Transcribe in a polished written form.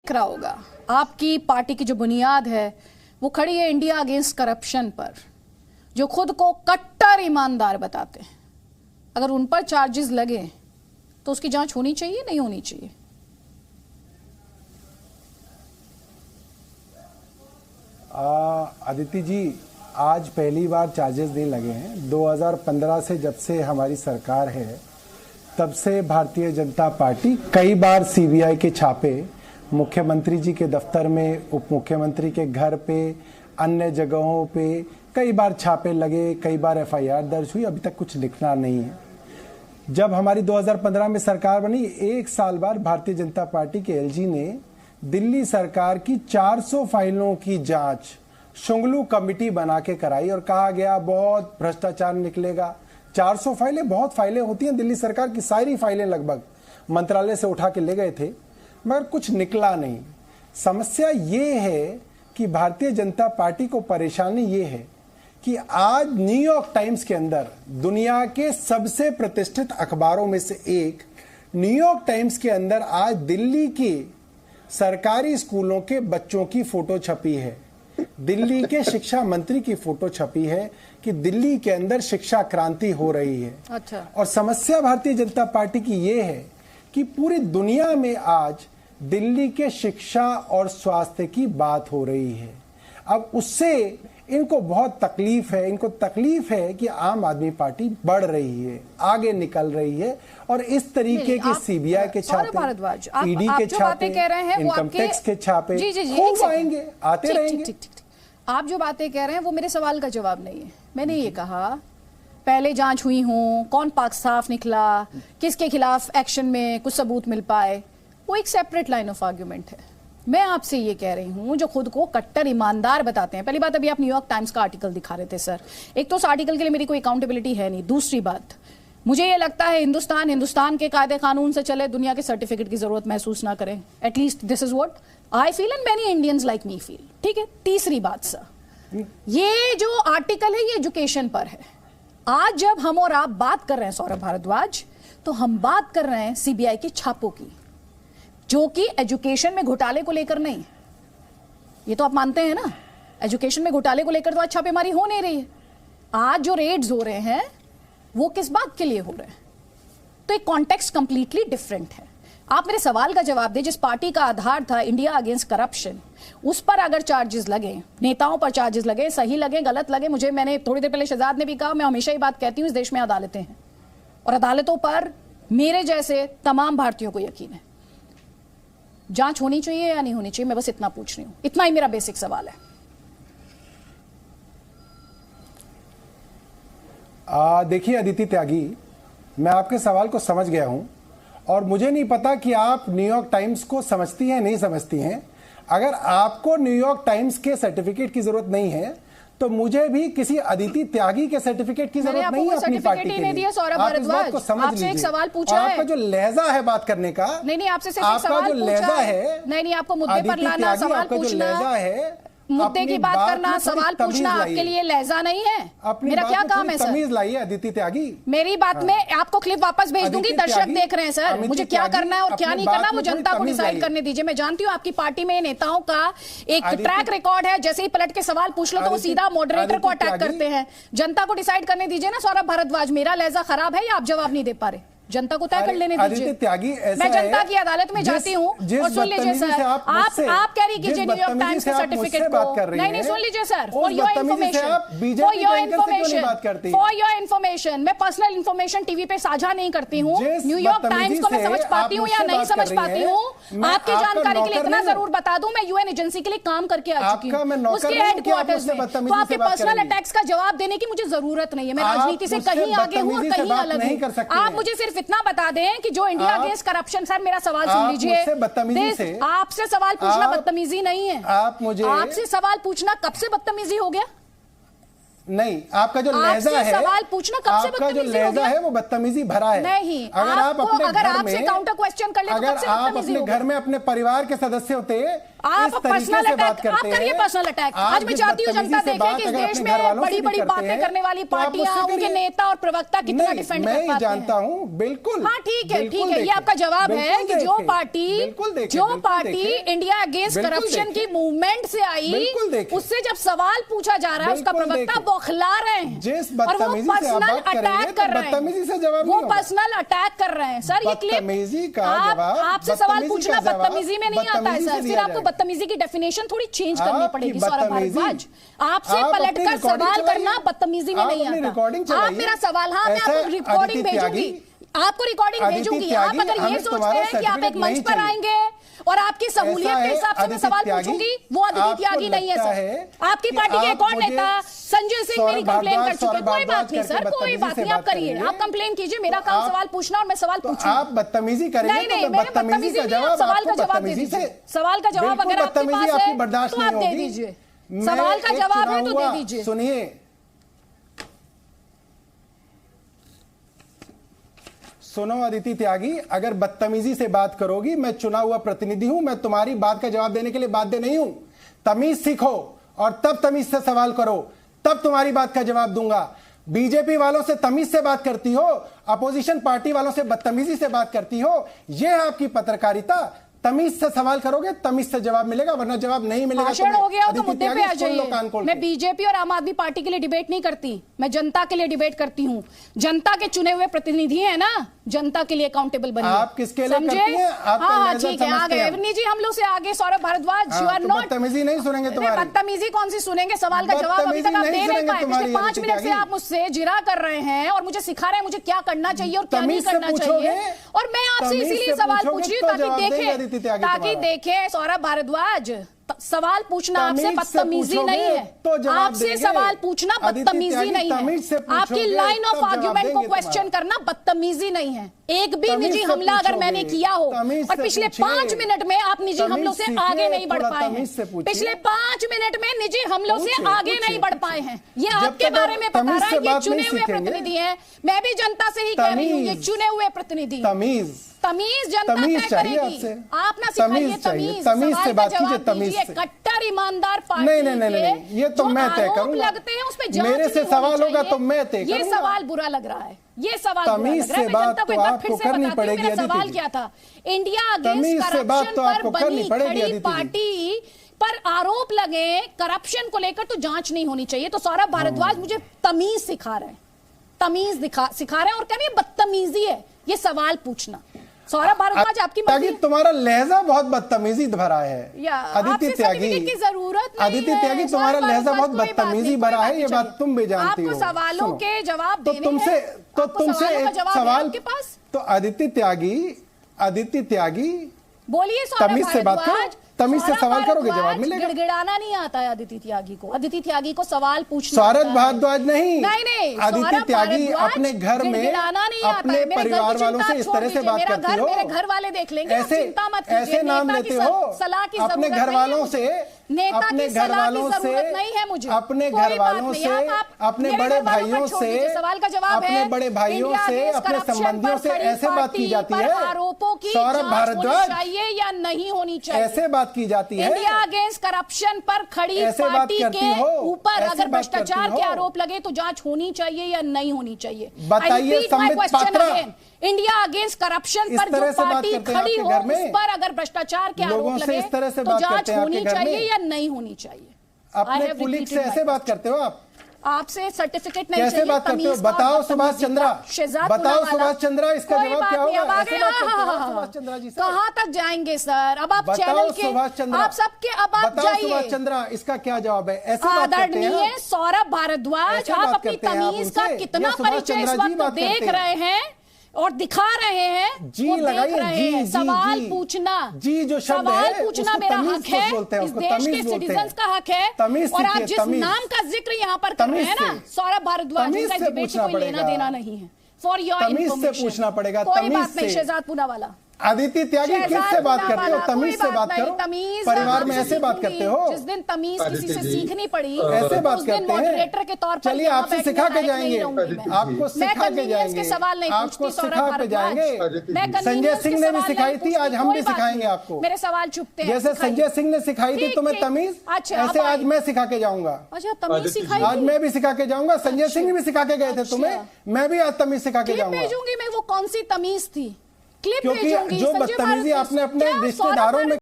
दिख रहा होगा आपकी पार्टी की जो बुनियाद है वो खड़ी है इंडिया अगेंस्ट करप्शन पर, जो खुद को कट्टर ईमानदार बताते हैं। अगर उन पर चार्जेस लगे तो उसकी जांच होनी चाहिए, नहीं होनी चाहिए? अदिति जी, आज पहली बार चार्जेस नहीं लगे हैं। 2015 से जब से हमारी सरकार है तब से भारतीय जनता पार्टी कई बार सीबीआई के छापे मुख्यमंत्री जी के दफ्तर में, उप मुख्यमंत्री के घर पे, अन्य जगहों पे कई बार छापे लगे, कई बार एफआईआर दर्ज हुई, अभी तक कुछ लिखना नहीं है। जब हमारी 2015 में सरकार बनी, एक साल बाद भारतीय जनता पार्टी के एलजी ने दिल्ली सरकार की 400 फाइलों की जांच शुंगलू कमेटी बना के कराई और कहा गया बहुत भ्रष्टाचार निकलेगा। 400 फाइलें, बहुत फाइलें होती हैं। दिल्ली सरकार की सारी फाइलें लगभग मंत्रालय से उठा के ले गए थे, मगर कुछ निकला नहीं। समस्या ये है कि भारतीय जनता पार्टी को परेशानी ये है कि आज न्यूयॉर्क टाइम्स के अंदर, दुनिया के सबसे प्रतिष्ठित अखबारों में से एक न्यूयॉर्क टाइम्स के अंदर आज दिल्ली के सरकारी स्कूलों के बच्चों की फोटो छपी है, दिल्ली के शिक्षा मंत्री की फोटो छपी है कि दिल्ली के अंदर शिक्षा क्रांति हो रही है। अच्छा। और समस्या भारतीय जनता पार्टी की ये है कि पूरी दुनिया में आज दिल्ली के शिक्षा और स्वास्थ्य की बात हो रही है। अब उससे इनको बहुत तकलीफ है। इनको तकलीफ है कि आम आदमी पार्टी बढ़ रही है, आगे निकल रही है, और इस तरीके के सीबीआई के छापे, ईडी के छापे, इनकम टैक्स के छापे खूब आएंगे, आते रहेंगे। आप जो बातें कह रहे हैं वो मेरे सवाल का जवाब नहीं है। मैंने ये कहा पहले जांच हुई हो, कौन पाक साफ निकला, किसके खिलाफ एक्शन में कुछ सबूत मिल पाए, वो एक सेपरेट लाइन ऑफ आर्ग्यूमेंट है। मैं आपसे ये कह रही हूं जो खुद को कट्टर ईमानदार बताते हैं। पहली बात, अभी आप न्यूयॉर्क टाइम्स का आर्टिकल दिखा रहे थे सर, एक तो उस आर्टिकल के लिए मेरी कोई अकाउंटेबिलिटी है नहीं। दूसरी बात, मुझे ये लगता है हिंदुस्तान के कायदे कानून से चले, दुनिया के सर्टिफिकेट की जरूरत महसूस ना करें। At least this is what I feel and many Indians like me feel. ठीक है। तीसरी बात सर, ये जो आर्टिकल है ये एजुकेशन पर है। आज जब हम और आप बात कर रहे हैं सौरभ भारद्वाज, तो हम बात कर रहे हैं सीबीआई के छापों की, जो कि एजुकेशन में घोटाले को लेकर नहीं। ये तो आप मानते हैं ना, एजुकेशन में घोटाले को लेकर तो आज छापेमारी हो नहीं रही है। आज जो रेड्स हो रहे हैं वो किस बात के लिए हो रहे हैं? तो एक कॉन्टेक्स्ट कंप्लीटली डिफरेंट है। आप मेरे सवाल का जवाब दें। जिस पार्टी का आधार था इंडिया अगेंस्ट करप्शन, उस पर अगर चार्जेस लगे, नेताओं पर चार्जेस लगे, सही लगे गलत लगे, मैंने थोड़ी देर पहले शहजाद ने भी कहा, मैं हमेशा ही बात कहती हूं, इस देश में अदालतें हैं और अदालतों पर मेरे जैसे तमाम भारतीयों को यकीन है। जांच होनी चाहिए या नहीं होनी चाहिए, मैं बस इतना पूछ रही हूं। इतना ही मेरा बेसिक सवाल है। देखिए अदिति त्यागी, मैं आपके सवाल को समझ गया हूं और मुझे नहीं पता कि आप न्यूयॉर्क टाइम्स को समझती हैं नहीं समझती हैं। अगर आपको न्यूयॉर्क टाइम्स के सर्टिफिकेट की जरूरत नहीं है तो मुझे भी किसी अदिति त्यागी के सर्टिफिकेट की जरूरत नहीं है अपनी पार्टी के लिए। आप इस बात को समझ लीजिए। एक सवाल पूछा है। आपका जो लहजा है बात करने का, नहीं आपसे सिर्फ एक सवाल पूछा है। नहीं आपको मुद्दे पर लाना, सवाल पूछना, लहजा है, मुद्दे की बात करना, सवाल पूछना आपके लिए लहजा नहीं है। मेरा क्या काम है सर? तमीज लाइए अदिति त्यागी। मेरी बात में आपको क्लिप वापस भेज दूंगी, दर्शक देख रहे हैं सर। मुझे क्या करना है और क्या नहीं करना वो जनता को डिसाइड करने दीजिए। मैं जानती हूँ आपकी पार्टी में नेताओं का एक ट्रैक रिकॉर्ड है, जैसे ही पलट के सवाल पूछ लो तो वो सीधा मॉडरेटर को अटैक करते हैं। जनता को डिसाइड करने दीजिए ना सौरभ भारद्वाज, मेरा लहजा खराब है या आप जवाब नहीं दे पा रहे? जनता को तय कर लेने दीजिए। त्यागी, मैं जनता की अदालत में जाती हूँ और सुन लीजिए सर, आप कैरी कीजिए न्यूयॉर्क टाइम्स के सर्टिफिकेट को। नहीं सुन लीजिए सर, फॉर योर इन्फॉर्मेशन, मैं पर्सनल इन्फॉर्मेशन टीवी पे साझा नहीं करती हूँ। न्यूयॉर्क टाइम्स को मैं समझ पाती हूँ या नहीं समझ पाती हूँ, आपकी जानकारी के लिए इतना जरूर बता दूं, मैं यूएन एजेंसी के लिए काम करके आ चुकी हूँ, उसके हेडक्वार्टर्स में। तो आपके पर्सनल अटैक्स का जवाब देने की मुझे जरूरत नहीं है। मैं राजनीति से कहीं आगे हूँ और कहीं अलग हूँ। आप मुझे सिर्फ इतना बता दें कि जो इंडिया अगेंस्ट करप्शन, सर मेरा सवाल सुन लीजिए। आपसे सवाल पूछना बदतमीजी नहीं है। आपसे सवाल पूछना कब से बदतमीजी हो गया? नहीं, आपका जो लहजा है, सवाल पूछना कब से आपका जो लहजा है वो बदतमीजी भरा है। नहीं, अगर आप अपने घर में काउंटर क्वेश्चन कर ले, अगर आप अपने घर में अपने परिवार के सदस्य होते, आप पर्सनल अटैक आप करिए, पर्सनल अटैक। आज मैं चाहती हूँ जनता देखे कि इस देश में बड़ी बड़ी बातें करने वाली पार्टियां, उनके नेता और प्रवक्ता कितना डिफेंड कर पाते हैं। मैं जानता हूँ, बिल्कुल। हाँ ठीक है, ठीक है, ये आपका जवाब है कि जो पार्टी इंडिया अगेंस्ट करप्शन की मूवमेंट से आई, उससे जब सवाल पूछा जा रहा है उसका प्रवक्ता बौखला रहे हैं और वो पर्सनल अटैक कर रहे हैं, वो पर्सनल अटैक कर रहे हैं। सर ये क्लिप आपसे सवाल पूछना बदतमीजी में नहीं आता है सर, फिर आपको बदतमीजी की डेफिनेशन थोड़ी चेंज करनी पड़ेगी। सौरभ भारद्वाज, आपसे पलटकर सवाल करना बदतमीजी में नहीं आता। आप मेरा सवाल, हाँ मैं आपको रिकॉर्डिंग भेजूंगी, आपको रिकॉर्डिंग भेजूंगी। आप अगर ये सोचते हैं कि आप एक मंच पर आएंगे और आपकी सहूलियत के हिसाब से मैं सवाल पूछूंगी, वो अदिति त्यागी नहीं है सर। आपकी पार्टी के एक और नेता संजय सिंह मेरी कंप्लेन कर चुके। कोई बात नहीं सर, कोई बात नहीं, आप करिए, आप कंप्लेन कीजिए, मेरा काम सवाल पूछना और मैं सवाल पूछूं। आप बदतमीजी करेंगे तो बदतमीजी का जवाब, सवाल का जवाब दे दीजिए। सवाल का जवाब अगर आपके पास है तो आप दे दीजिए, सवाल का जवाब है तो दे दीजिए। सुनिए, सुनो अदिति त्यागी, अगर बदतमीजी से बात करोगी, मैं चुना हुआ प्रतिनिधि हूं, मैं तुम्हारी बात का जवाब देने के लिए बाध्य नहीं हूं। तमीज सीखो और तब तमीज से सवाल करो, तब तुम्हारी बात का जवाब दूंगा। बीजेपी वालों से तमीज से बात करती हो, अपोजिशन पार्टी वालों से बदतमीजी से बात करती हो, यह है आपकी पत्रकारिता। तमीज से सवाल करोगे, तमीज से जवाब मिलेगा, वरना जवाब नहीं मिलेगा। भाषण हो गया तो मुद्दे पे आ जाइए। मैं बीजेपी और आम आदमी पार्टी के लिए डिबेट नहीं करती, मैं जनता के लिए डिबेट करती हूँ। जनता के चुने हुए प्रतिनिधि हैं ना, जनता के लिए अकाउंटेबल बनिए। आप किसके लिए करती हैं? हाँ ठीक है, आ गए जी हम लोग से आगे। Saurabh Bhardwaj, you are not, बदतमीजी नहीं सुनेंगे तुम्हारी। बदतमीजी कौन सी सुनेंगे? सवाल का जवाब अभी तक आप दे नहीं पाए। पिछले 5 मिनट से आप मुझसे जिरा कर रहे हैं और मुझे सिखा रहे हैं मुझे क्या करना चाहिए और क्या नहीं करना चाहिए, और मैं आपसे इसीलिए सवाल पूछ रही हूँ ताकि देखे सौरभ भारद्वाज, सवाल पूछना आपसे बदतमीजी नहीं है, तो आपसे सवाल पूछना बदतमीजी नहीं है, आपकी लाइन ऑफ आर्ग्यूमेंट को क्वेश्चन करना बदतमीजी नहीं है। एक भी निजी हमला अगर मैंने किया हो और पिछले 5 मिनट में आप निजी हमलों से आगे नहीं बढ़ पाए हैं, पिछले 5 मिनट में निजी हमलों से आगे नहीं बढ़ पाए हैं, ये आपके बारे में बता रहा है। ये चुने हुए प्रतिनिधि हैं, मैं भी जनता से ही कह रही हूँ, ये चुने हुए प्रतिनिधि। तमीज जनता तय करेगी, आप ना सिखाइए तमीज। तमीज से बात कीजिए, तमीज से। कट्टर ईमानदार पार्टी नहीं, ये तो मैं तय करूंगा। लगते हैं उसमें मेरे से सवाल होगा तो मैं तय करूंगा। ये सवाल बुरा लग रहा है, ये सवाल तमीज से बात तो आपको करनी पड़ेगी। मेरा सवाल क्या था? इंडिया अगेंस्ट करप्शन पर बनी खड़ी पार्टी पर आरोप लगे करप्शन को लेकर तो जांच नहीं होनी चाहिए। तो सौरभ भारद्वाज मुझे तमीज सिखा रहे हैं, तमीज सिखा रहे हैं और कह रहे हैं बदतमीजी है ये सवाल पूछना। सौरभ भारद्वाज आपकी मर्जी, तुम्हारा लहजा बहुत बदतमीजी भरा है। अदिति त्यागी की जरूरत नहीं, अदिति त्यागी तुम्हारा लहजा बहुत बदतमीजी भरा है, ये बात तुम भी जानती हो। आपको सवालों के जवाब देने तो तुमसे एक सवाल के पास, तो अदिति त्यागी बोलिए। तमीज से बात करो, तमीज से सवाल करोगे जवाब मिलेगा। गिड़गिड़ाना नहीं आता है अदिति त्यागी को। अदिति त्यागी को सवाल पूछना। सौरभ भारद्वाज नहीं, अदिति त्यागी अपने घर में अपने परिवार वालों से इस तरह से बात करती हो। मेरे घर वाले देख लेंगे, चिंता मत कीजिए। ऐसे नाम लेते हो सलाह की अपने घर वालों से, अपने घर वालों से नहीं है मुझे, अपने घर वालों से, अपने बड़े भाइयों से, सवाल का जवाब है, अपने बड़े भाइयों से, अपने संबंधियों से ऐसे बात की जाती है। आरोपों की सौरभ भारद्वाज चाहिए या नहीं होनी चाहिए, ऐसे बात की जाती है। इंडिया अगेंस्ट करप्शन पर खड़ी पार्टी के ऊपर अगर भ्रष्टाचार के आरोप लगे तो जांच होनी चाहिए या नहीं होनी चाहिए? बताइए Sambit Patra. India against corruption पर जो पार्टी खड़ी हो उस पर अगर भ्रष्टाचार के आरोप लगे तो जांच होनी चाहिए या नहीं होनी चाहिए? अपने कुलीग से ऐसे बात करते हो आप? आपसे सर्टिफिकेट नहीं कैसे चाहिए? बात करते हो? बताओ सुभाष चंद्रा, बताओ सुभाष चंद्रा, इसका जवाब क्या होगा? सुभाष चंद्रा जी कहाँ तक जाएंगे सर? अब आप चैनल के आप सबके अब आप जाइए। सुभाष चंद्रा, इसका क्या जवाब है? ऐसे आदरणीय सौरभ भारद्वाज, आप अपनी तमीज का कितना परिचय इस वक्त देख रहे हैं और दिखा रहे हैं, जी लगाइए। सवाल पूछना, जी जो शब्द है, सवाल पूछना मेरा हक है, इस देश के सिटीजन्स का हक है। और आप जिस नाम का जिक्र यहाँ पर कर रहे हैं ना, सौरभ भारद्वाज, डिबेट से कोई लेना देना नहीं है। फॉर योर इन्फॉर्मेशन पूछना पड़ेगा। कोई बात नहीं। शहजाद पूनावाला। अदिति त्यागी किससे बात करते हो? तमीज से बात करो। परिवार में ऐसे बात करते हो? जिस दिन तमीज किसी से सीखनी पड़ी ऐसे बात करते हैं? मॉडरेटर के तौर पर चलिए आपसे सिखा के जाएंगे, आपको सिखा के जाएंगे, सवाल नहीं आपको सिखा के जाएंगे। संजय सिंह ने भी सिखाई थी, आज हम भी सिखाएंगे आपको। मेरे सवाल चुपते हैं। जैसे संजय सिंह ने सिखाई थी तुम्हें तमीज, ऐसे आज मैं सिखा के जाऊंगा। अच्छा, तमीज सिखाई आज मैं भी सिखा के जाऊंगा। संजय सिंह भी सिखा के गए थे तुम्हें, मैं भी आज तमीज सिखा के जाऊंगा। भेजूंगी मैं, वो कौन सी तमीज थी? क्लिप क्योंकि भेजूंगी। जो बदतमीजी आपने अपने रिश्तेदारों में